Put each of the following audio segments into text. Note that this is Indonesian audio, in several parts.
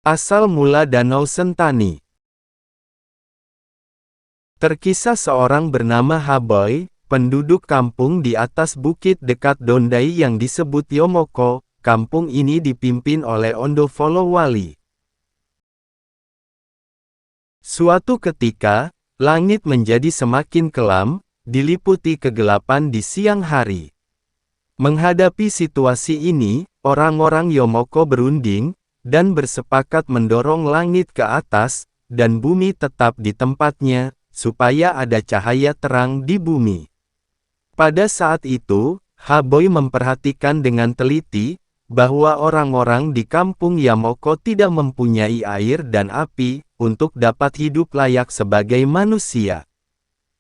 Asal mula Danau Sentani. Terkisah seorang bernama Haboy, penduduk kampung di atas bukit dekat Dondai yang disebut Yomoko. Kampung ini dipimpin oleh Ondofolo-Wali. Suatu ketika, langit menjadi semakin kelam, diliputi kegelapan di siang hari. Menghadapi situasi ini, orang-orang Yomoko berunding, dan bersepakat mendorong langit ke atas, dan bumi tetap di tempatnya, supaya ada cahaya terang di bumi. Pada saat itu, Haboy memperhatikan dengan teliti, bahwa orang-orang di kampung Yomoko tidak mempunyai air dan api, untuk dapat hidup layak sebagai manusia.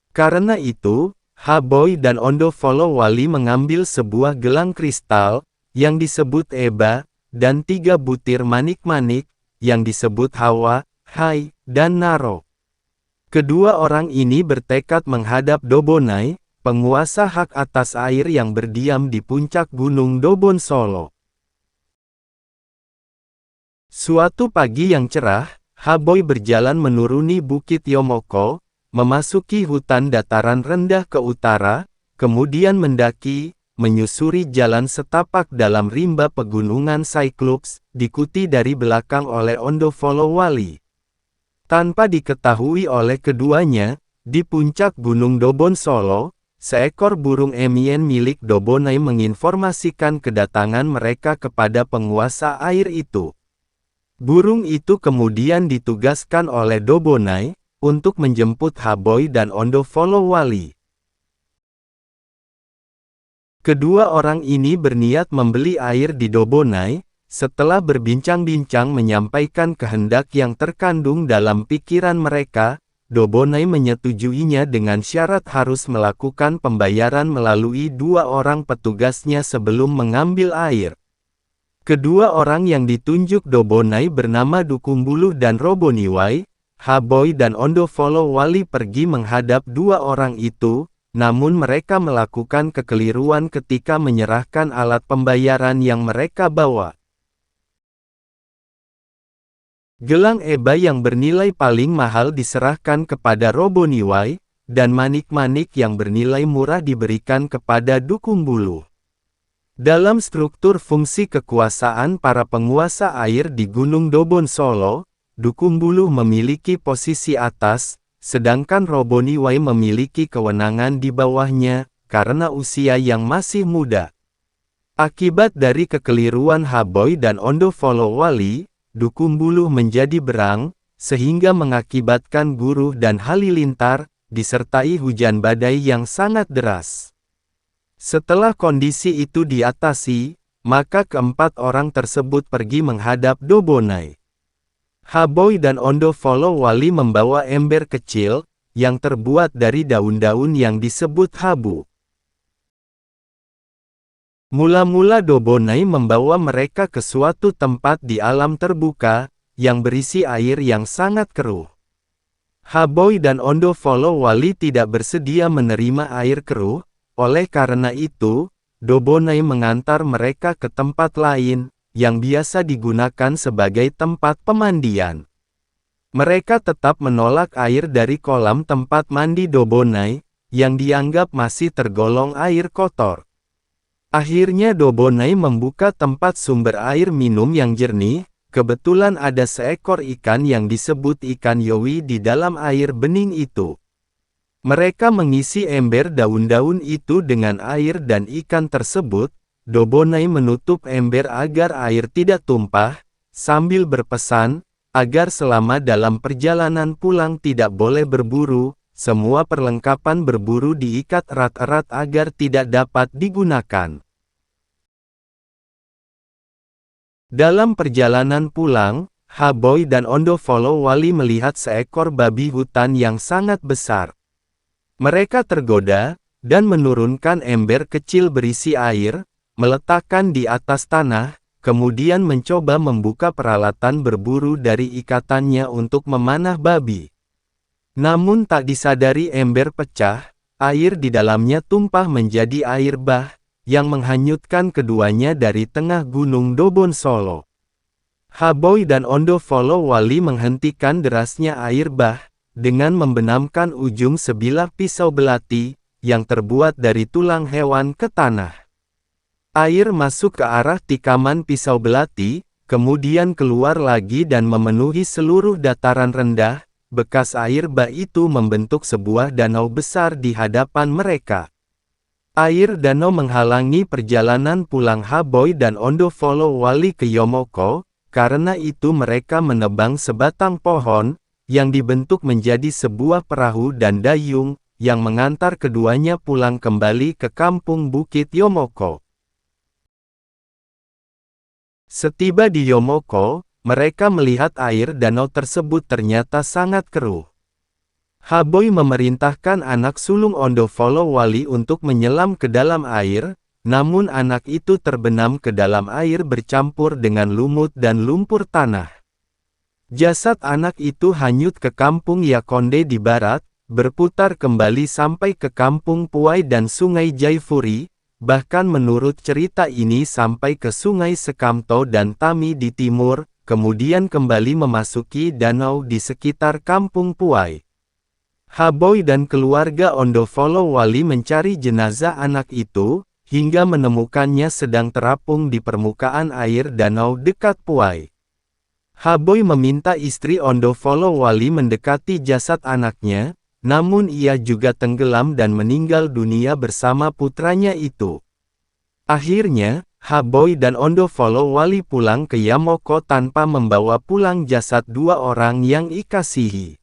Karena itu, Haboy dan Ondofolo-Wali mengambil sebuah gelang kristal, yang disebut Eba, dan 3 butir manik-manik, yang disebut Hawa, Hai, dan Naro. Kedua orang ini bertekad menghadap Dobonai, penguasa hak atas air yang berdiam di puncak gunung Dobon Solo. Suatu pagi yang cerah, Haboy berjalan menuruni bukit Yomoko, memasuki hutan dataran rendah ke utara, kemudian mendaki, menyusuri jalan setapak dalam rimba pegunungan Cyclops, diikuti dari belakang oleh Ondofolo-Wali. Tanpa diketahui oleh keduanya, di puncak gunung Dobon Solo, seekor burung emien milik Dobonai menginformasikan kedatangan mereka kepada penguasa air itu. Burung itu kemudian ditugaskan oleh Dobonai, untuk menjemput Haboy dan Ondofolo-Wali. Kedua orang ini berniat membeli air di Dobonai. Setelah berbincang-bincang menyampaikan kehendak yang terkandung dalam pikiran mereka, Dobonai menyetujuinya dengan syarat harus melakukan pembayaran melalui 2 orang petugasnya sebelum mengambil air. Kedua orang yang ditunjuk Dobonai bernama Dukumbuluh dan Roboniwai. Haboy dan Ondofolo-Wali pergi menghadap 2 orang itu, namun mereka melakukan kekeliruan ketika menyerahkan alat pembayaran yang mereka bawa. Gelang Eba yang bernilai paling mahal diserahkan kepada Roboniwai, dan manik-manik yang bernilai murah diberikan kepada Dukumbuluh. Dalam struktur fungsi kekuasaan para penguasa air di Gunung Dobon Solo, Dukumbuluh memiliki posisi atas, sedangkan Roboniwai memiliki kewenangan di bawahnya, karena usia yang masih muda. Akibat dari kekeliruan Haboy dan Ondofolo-Wali, Dukumbuluh menjadi berang, sehingga mengakibatkan guruh dan halilintar, disertai hujan badai yang sangat deras. Setelah kondisi itu diatasi, maka keempat orang tersebut pergi menghadap Dobonai. Haboy dan Ondofolo-Wali membawa ember kecil, yang terbuat dari daun-daun yang disebut habu. Mula-mula Dobonai membawa mereka ke suatu tempat di alam terbuka, yang berisi air yang sangat keruh. Haboy dan Ondofolo-Wali tidak bersedia menerima air keruh, oleh karena itu, Dobonai mengantar mereka ke tempat lain, yang biasa digunakan sebagai tempat pemandian. Mereka tetap menolak air dari kolam tempat mandi Dobonai, yang dianggap masih tergolong air kotor. Akhirnya Dobonai membuka tempat sumber air minum yang jernih. Kebetulan ada seekor ikan yang disebut ikan Yowi di dalam air bening itu. Mereka mengisi ember daun-daun itu dengan air dan ikan tersebut. Dobonai menutup ember agar air tidak tumpah, sambil berpesan, agar selama dalam perjalanan pulang tidak boleh berburu, semua perlengkapan berburu diikat erat-erat agar tidak dapat digunakan. Dalam perjalanan pulang, Haboy dan Ondofolo-Wali melihat seekor babi hutan yang sangat besar. Mereka tergoda, dan menurunkan ember kecil berisi air, meletakkan di atas tanah, kemudian mencoba membuka peralatan berburu dari ikatannya untuk memanah babi. Namun tak disadari ember pecah, air di dalamnya tumpah menjadi air bah, yang menghanyutkan keduanya dari tengah gunung Dobon Solo. Haboy dan Ondo Follow Wali menghentikan derasnya air bah, dengan membenamkan ujung sebilah pisau belati, yang terbuat dari tulang hewan ke tanah. Air masuk ke arah tikaman pisau belati, kemudian keluar lagi dan memenuhi seluruh dataran rendah. Bekas air bah itu membentuk sebuah danau besar di hadapan mereka. Air danau menghalangi perjalanan pulang Haboy dan Ondo Follow Wali ke Yomoko, karena itu mereka menebang sebatang pohon, yang dibentuk menjadi sebuah perahu dan dayung, yang mengantar keduanya pulang kembali ke kampung Bukit Yomoko. Setiba di Yomoko, mereka melihat air danau tersebut ternyata sangat keruh. Haboy memerintahkan anak sulung Ondo Follow Wali untuk menyelam ke dalam air, namun anak itu terbenam ke dalam air bercampur dengan lumut dan lumpur tanah. Jasad anak itu hanyut ke kampung Yakonde di barat, berputar kembali sampai ke kampung Puai dan sungai Jaifuri, bahkan menurut cerita ini sampai ke sungai Sekamto dan Tami di timur, kemudian kembali memasuki danau di sekitar kampung Puai. Haboy dan keluarga Ondo Follow Wali mencari jenazah anak itu, hingga menemukannya sedang terapung di permukaan air danau dekat Puai. Haboy meminta istri Ondo Follow Wali mendekati jasad anaknya, namun ia juga tenggelam dan meninggal dunia bersama putranya itu. Akhirnya, Haboy dan Ondo Follow Wali pulang ke Yomoko tanpa membawa pulang jasad dua orang yang dikasihi.